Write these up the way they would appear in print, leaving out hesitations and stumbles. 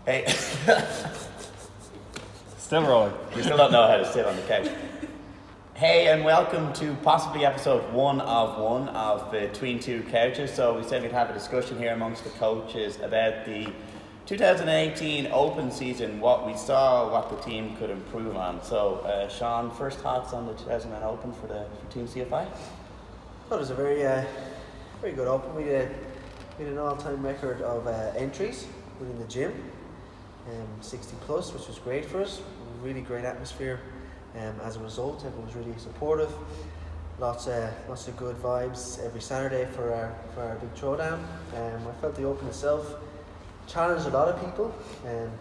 Hey, still rolling. You still don't know how to sit on the couch. Hey, and welcome to possibly episode one of Between Two Couches. So we said we'd have a discussion here amongst the coaches about the 2018 Open season, what we saw, what the team could improve on. So, Sean, first thoughts on the 2018 Open for Team CFI? Well, it was a very good Open. We had an all-time record of entries within the gym, 60 plus, which was great for us. Really great atmosphere. As a result, everyone was really supportive. Lots of good vibes every Saturday for our big throwdown. I felt the Open itself challenged a lot of people.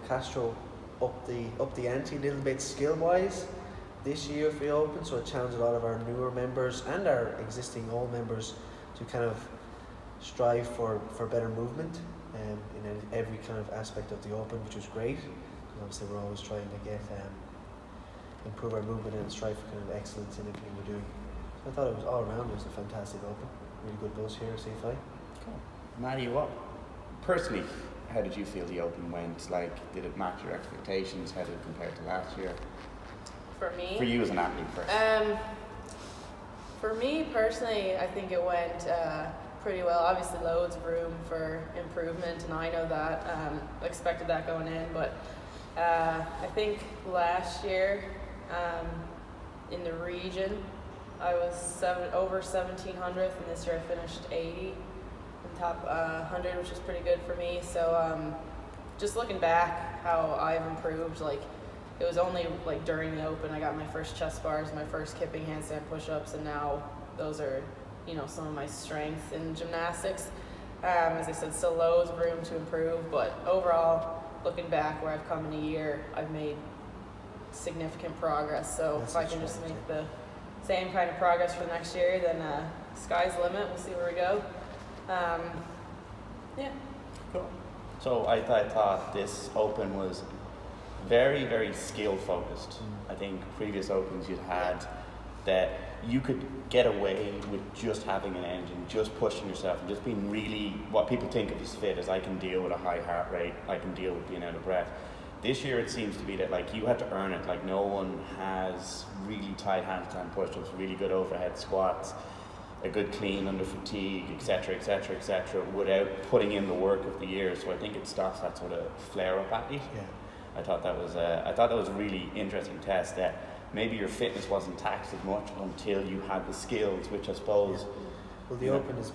Castro upped the ante a little bit skill-wise this year for the Open, so it challenged a lot of our newer members and our existing old members to kind of strive for better movement in every kind of aspect of the Open, which was great. Because obviously we're always trying to get improve our movement and strive for kind of excellence in everything we're doing. So I thought it was all around. It was a fantastic Open. Really good buzz here at CFI. Cool. Maddie, personally, how did you feel the Open went? Like, did it match your expectations? How did it compare to last year? For me? For you as an athlete first. For me personally, I think it went pretty well. Obviously loads of room for improvement, and I know that. Expected that going in, but I think last year in the region I was over 1700th, and this year I finished 80 in top 100, which is pretty good for me. So just looking back how I've improved, like it was only like during the Open I got my first chest bars, my first kipping handstand push-ups, and now those are, you know, some of my strengths in gymnastics. As I said, still loads of room to improve, but overall, looking back where I've come in a year, I've made significant progress. So if I can just make the same kind of progress for the next year, then sky's the limit. We'll see where we go. Yeah. Cool. So I thought this Open was very, very skill focused. I think previous Opens you'd had that you could get away with just having an engine, just pushing yourself, and just being really what people think of as fit, as I can deal with a high heart rate, I can deal with being out of breath. This year it seems to be that like you had to earn it. Like no one has really tight handstand push-ups, really good overhead squats, a good clean under fatigue, etc., etc., etc., without putting in the work of the year. So I think it stops that sort of flare-up athlete. Yeah. I thought that was a really interesting test, that maybe your fitness wasn't taxed as much until you had the skills, which I suppose. Yeah. Well, the Open has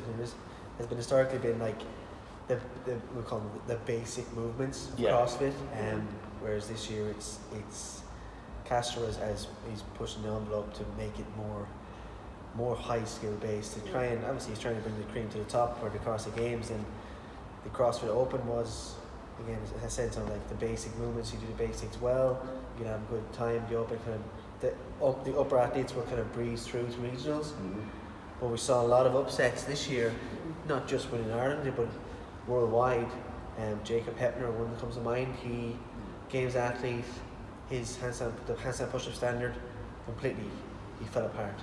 been historically been like we call them the basic movements of CrossFit, whereas this year it's Castro as he's pushing the envelope to make it more high skill based, to try, and obviously he's trying to bring the cream to the top for the CrossFit Games, and the CrossFit Open was, again, a sense of like the basic movements. You do the basics well, you can have a good time. The Open kind of the upper athletes will kind of breeze through to regionals. But we saw a lot of upsets this year, not just within Ireland but worldwide. Jacob Hepner, one that comes to mind, he Games athlete, the handstand push-up standard completely, he fell apart,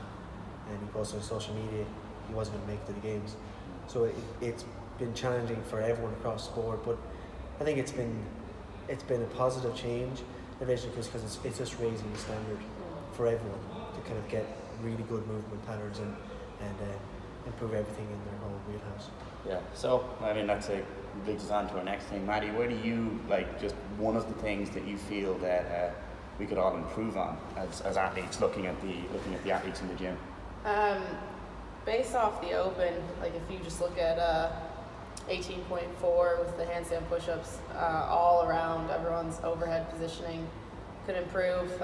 and he posted on social media he wasn't going to make it to the Games. So it's been challenging for everyone across the board, but I think it's been a positive change eventually, because it's just raising the standard for everyone to kind of get really good movement patterns and improve everything in their whole wheelhouse. Yeah, so I mean that's leads us on to our next thing. Maddie, where do you, like, just one of the things that you feel that we could all improve on as athletes, looking at the athletes in the gym? Based off the Open, like if you just look at 18.4 with the handstand push-ups, all around everyone's overhead positioning could improve.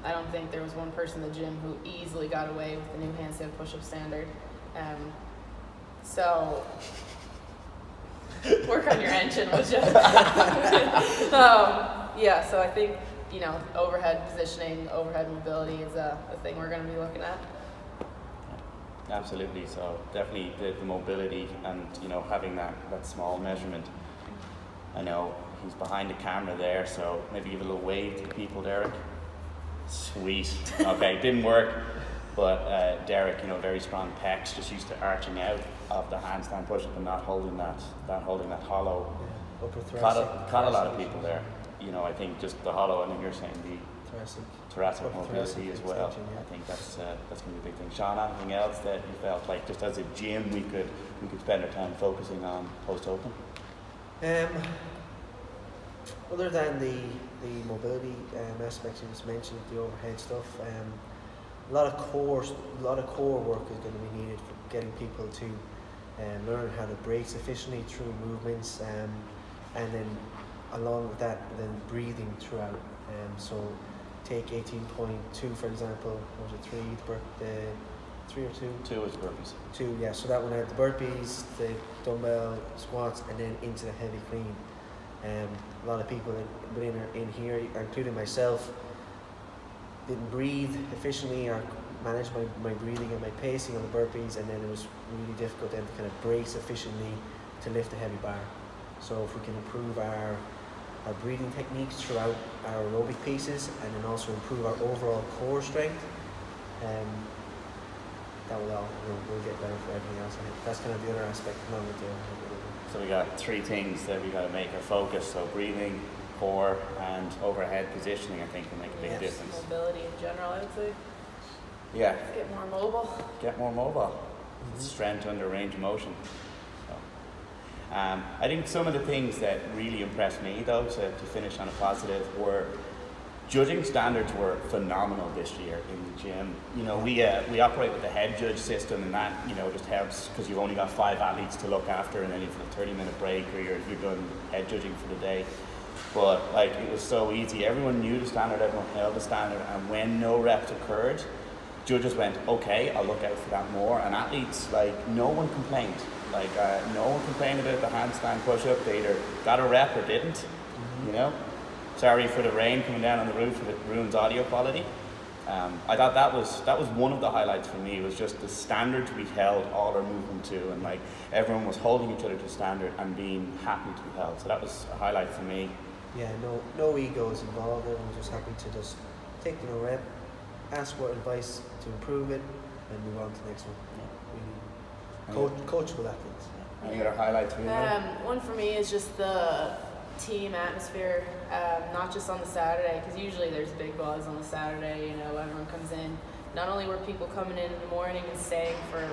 I don't think there was one person in the gym who easily got away with the new handstand push-up standard. So work on your engine, would you? Yeah, so I think, you know, overhead positioning, overhead mobility is a thing we're going to be looking at. Absolutely. So definitely the mobility, and you know, having that small measurement. I know he's behind the camera there, so maybe give a little wave to the people, Derek. Sweet. Okay, didn't work, but Derek, you know, very strong pecs, just used to arching out of the handstand push-up and not holding that hollow. upper thoracic. Caught a lot of people there. You know, I think just the hollow, and then you're saying the thoracic mobility as well. Extension, yeah. I think that's going to be a big thing. Sean, anything else that you felt like just as a gym we could spend our time focusing on post-open? Other than the mobility aspects you just mentioned, the overhead stuff, a lot of core work is going to be needed for getting people to learn how to brace efficiently through movements, and then along with that, then breathing throughout. So take 18.2 for example. Was it 3 or 2? 2 is burpees. 2, yeah. So that one had the burpees, the dumbbell squats, and then into the heavy clean. A lot of people in here, including myself, didn't breathe efficiently or manage my breathing and my pacing on the burpees, and then it was really difficult then to kind of brace efficiently to lift a heavy bar. So if we can improve our breathing techniques throughout our aerobic pieces, and then also improve our overall core strength, that will get better for everything else. I think that's kind of the other aspect along with the. So we got 3 things that we got to make our focus. So breathing, core, and overhead positioning, I think, will make a big difference. Mobility in general, I would say. Yeah. Get more mobile. Get more mobile. Strength under range of motion. So, I think some of the things that really impressed me, though, to finish on a positive, were judging standards were phenomenal this year in the gym. You know, we operate with the head judge system, and that, you know, just helps because you've only got 5 athletes to look after, and then you've a 30-minute break, or you're done head judging for the day. But like, it was so easy. Everyone knew the standard, everyone held the standard, and when no reps occurred, judges went, okay, I'll look out for that more. And athletes, like, no one complained. Like, no one complained about the handstand push-up. They either got a rep or didn't, you know. Sorry for the rain coming down on the roof if it ruins audio quality. I thought that was one of the highlights for me, was just the standards we held all our movement to, and like everyone was holding each other to standard and being happy to be held. So that was a highlight for me. Yeah, no egos involved. Everyone's just happy to just take the rep, ask for advice to improve it, and move on to the next one. Really coachable athletes. Any other highlights for you? One for me is just the team atmosphere, not just on the Saturday, because usually there's big buzz on the Saturday, you know, everyone comes in. Not only were people coming in the morning and staying for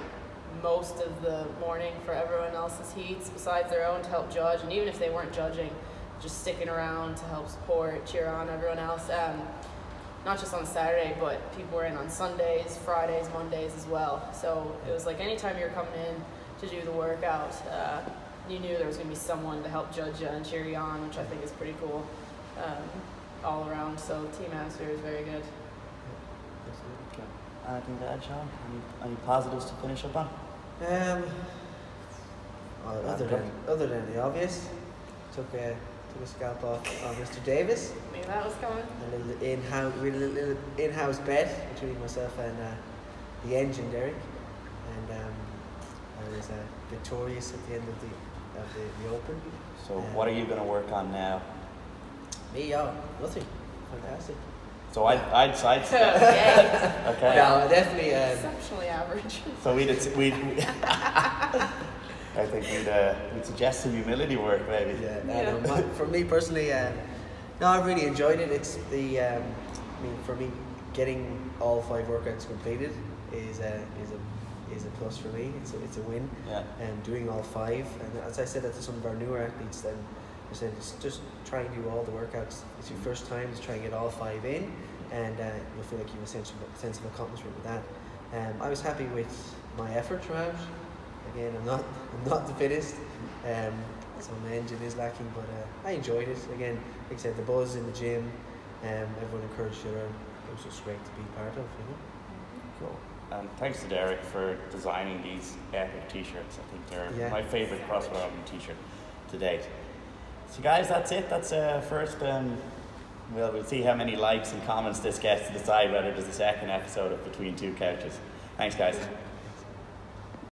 most of the morning for everyone else's heats besides their own to help judge, and even if they weren't judging, just sticking around to help support, cheer on everyone else. Not just on Saturday, but people were in on Sundays, Fridays, Mondays as well. So it was like anytime you're coming in to do the workout, you knew there was going to be someone to help judge you and cheer you on, which I think is pretty cool all around. So team atmosphere is very good. Okay. Anything to add, Sean? Any positives to finish up on? Other than the obvious, took a scalp off on Mr. Davis. Maybe that was coming. A little in-house bet between myself and the engine, Derek, and I was victorious at the end of the Open. So what are you going to work on now? Me, nothing. Fantastic. So I'd sidestep. Okay. No, definitely. Exceptionally average. So we'd I think we'd suggest some humility work, maybe. Yeah. For me personally, no, I've really enjoyed it. It's the, I mean, for me, getting all 5 workouts completed is a plus for me. It's a win. Yeah. And doing all 5, and as I said that to some of our newer athletes, then I said just try and do all the workouts. It's your first time, just try and get all 5 in, and you'll feel like you have a sense of accomplishment with that. I was happy with my effort throughout. Again, I'm not the fittest, so my engine is lacking, but I enjoyed it. Again, like I said, the buzz in the gym, everyone encouraged each other. It was just great to be part of, you know. Cool. And thanks to Derek for designing these epic t-shirts. I think they're my favourite CrossFit Open t-shirt to date. So guys, that's it. That's first. We'll see how many likes and comments this gets to decide whether there's a second episode of Between Two Couches. Thanks, guys.